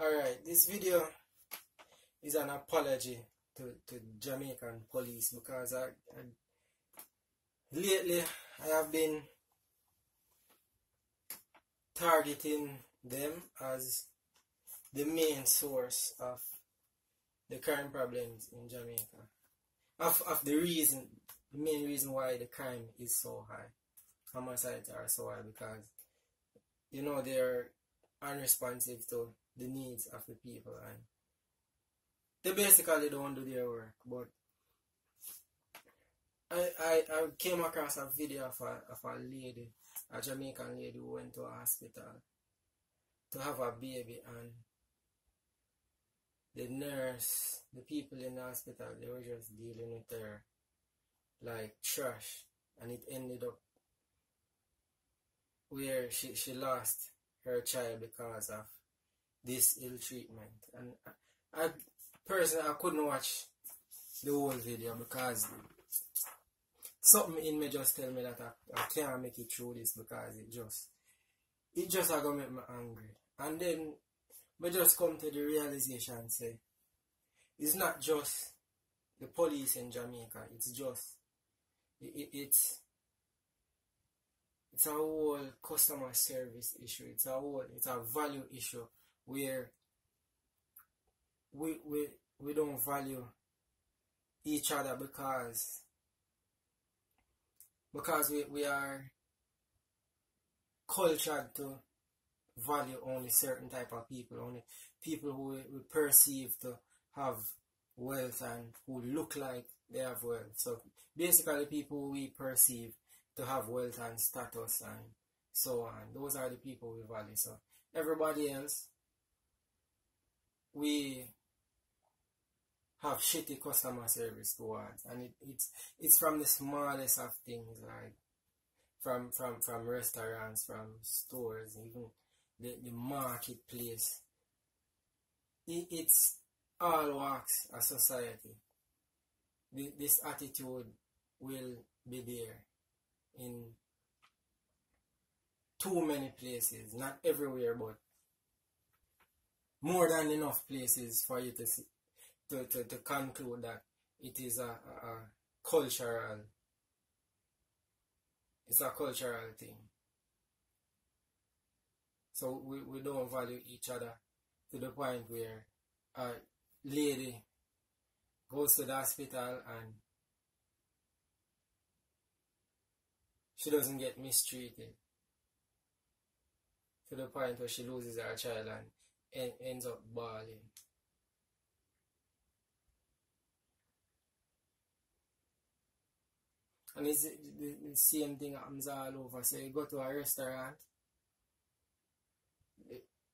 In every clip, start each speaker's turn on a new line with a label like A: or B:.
A: Alright, this video is an apology to Jamaican police because lately I have been targeting them as the main source of the crime problems in Jamaica. Of the main reason why the crime is so high. Homicides are so high because, they're unresponsive to the needs of the people, and they basically don't do their work. But I came across a video of a lady, a Jamaican lady who went to a hospital to have a baby, and the nurse, the people in the hospital, they were just dealing with her like trash, and it ended up where she lost her child because of this ill treatment. And I personally, I couldn't watch the whole video because something in me just tell me that I can't make it through this because it just gonna make me angry. And then I just come to the realization and say, it's not just the police in Jamaica, it's a whole customer service issue. It's a value issue where we don't value each other because we are cultured to value only certain type of people, only people who we perceive to have wealth and who look like they have wealth. So basically people we perceive to have wealth and status and so on, those are the people we value. So everybody else, we have shitty customer service towards, and it's from the smallest of things, like from restaurants, from stores, even the marketplace. It's all walks of society. This attitude will be there in too many places, not everywhere, but more than enough places for you to see, to conclude that it is a cultural, it's a cultural thing. So we don't value each other to the point where a lady goes to the hospital and she doesn't get mistreated to the point where she loses her child and ends up bawling. And it's the same thing happens all over. So you go to a restaurant,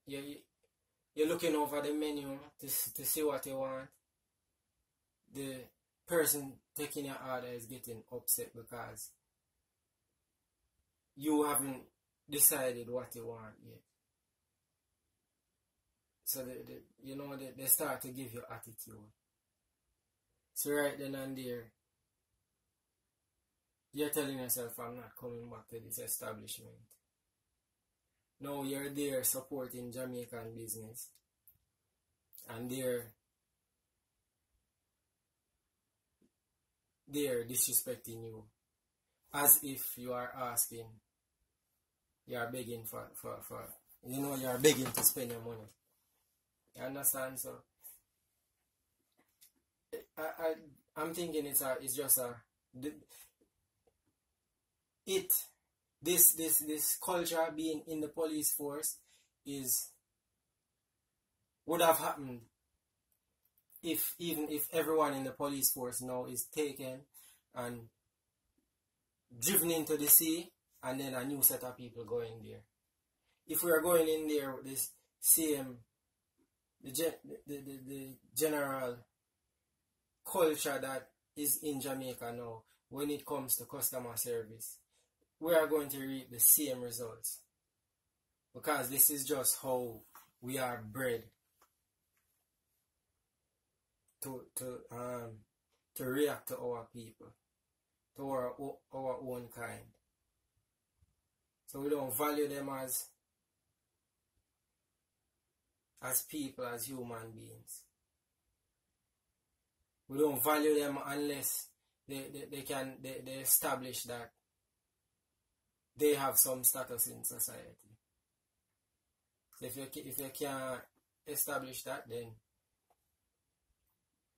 A: you're looking over the menu to see what you want. The person taking your order is getting upset because you haven't decided what you want yet. So they start to give you attitude. So right then and there, you're telling yourself, I'm not coming back to this establishment. No, you're there supporting Jamaican business, and they're disrespecting you as if you are asking, you are begging for you are begging to spend your money. You understand? So I'm thinking it's just this culture being in the police force would have happened even if everyone in the police force now is taken and driven into the sea, and then a new set of people going there. If we are going in there with this same the general culture that is in Jamaica now when it comes to customer service, we are going to reap the same results, because this is just how we are bred to react to our people, to our own kind. So we don't value them as as people, as human beings. We don't value them unless they establish that they have some status in society. So if you can't establish that, then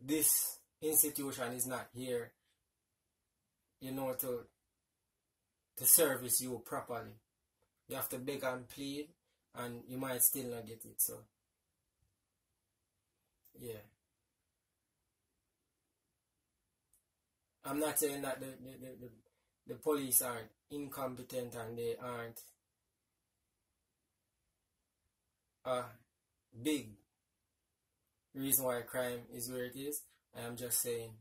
A: this institution is not here, you know, to service you properly. You have to beg and plead, and you might still not get it. So, yeah. I'm not saying that the police are incompetent and they aren't a big reason why crime is where it is. I am just saying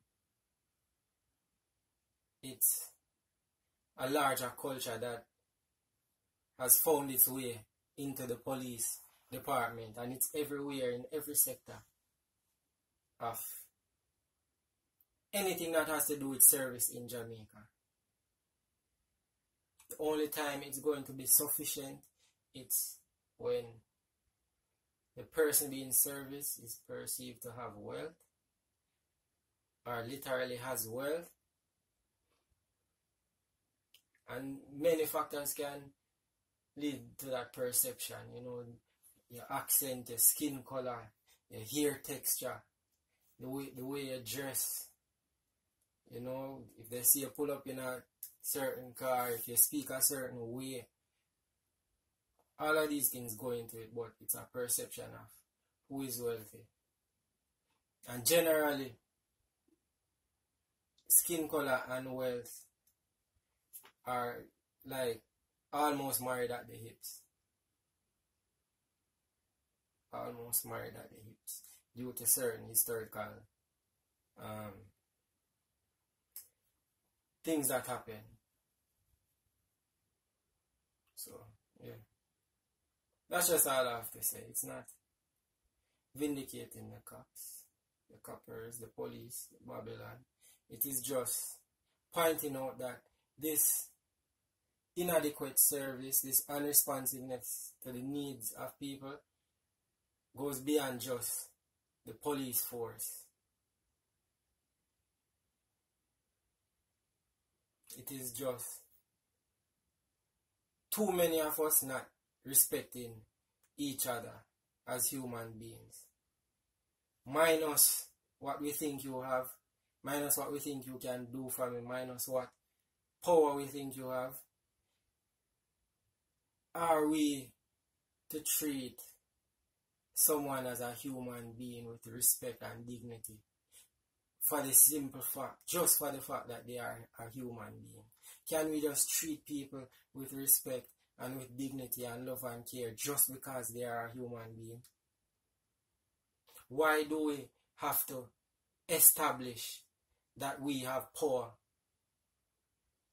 A: it's a larger culture that has found its way into the police department, and it's everywhere in every sector of anything that has to do with service in Jamaica. The only time it's going to be sufficient, it's when the person being serviced is perceived to have wealth, or literally has wealth, and many factors can lead to that perception. You know, your accent, your skin color, your hair texture, the way you dress. You know, if they see you pull up in a certain car, if you speak a certain way, all of these things go into it, but it's a perception of who is wealthy. And generally, skin color and wealth are like almost married at the hips. Almost married at the hips due to certain historical things that happen. So, yeah. That's just all I have to say. It's not vindicating the cops, the coppers, the police, the Babylon. It is just pointing out that this inadequate service, this unresponsiveness to the needs of people goes beyond just the police force. It is just too many of us not respecting each other as human beings. Minus what we think you have, minus what we think you can do for me, minus what power we think you have. Are we to treat someone as a human being with respect and dignity for the simple fact, just for the fact that they are a human being? Can we just treat people with respect and with dignity and love and care just because they are a human being? Why do we have to establish that we have power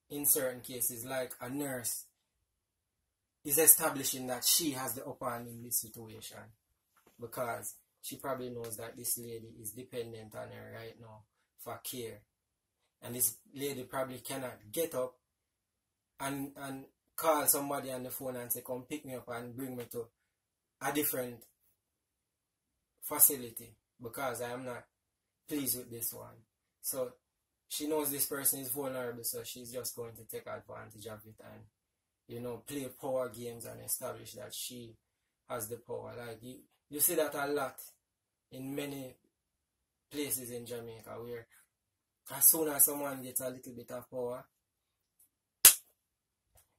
A: in certain cases, like a nurse is establishing that she has the upper hand in this situation because she probably knows that this lady is dependent on her right now for care, and this lady probably cannot get up and call somebody on the phone and say, come pick me up and bring me to a different facility because I am not pleased with this one. So she knows this person is vulnerable, so she's just going to take advantage of it and, you know, play power games and establish that she has the power. Like you see that a lot in many places in Jamaica, where as soon as someone gets a little bit of power,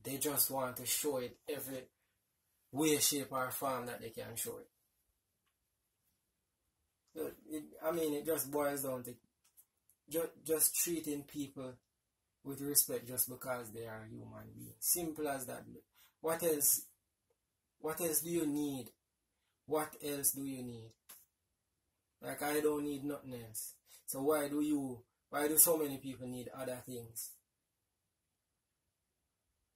A: they just want to show it every way, shape or form that they can show it. So it just boils down to just treating people with respect just because they are human beings. Simple as that. What else do you need? What else do you need? Like, I don't need nothing else. So why do so many people need other things?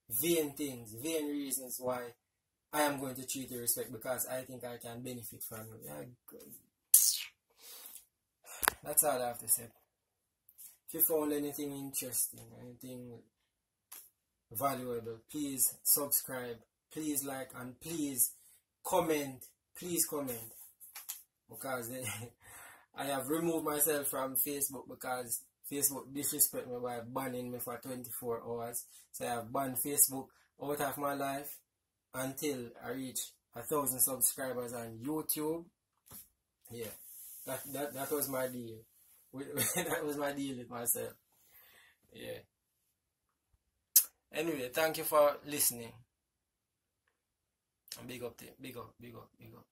A: Vain things, vain reasons why I am going to treat you with respect because I think I can benefit from you. Yeah, that's all I have to say. If you found anything interesting, anything valuable, please subscribe, please like, and please comment. Please comment. because I have removed myself from Facebook because Facebook disrespect me by banning me for 24 hours. So I have banned Facebook out of my life until I reach 1,000 subscribers on YouTube. Yeah, that was my deal. That was my deal with myself. Yeah. Anyway, thank you for listening. And big up, big up, big up, big up.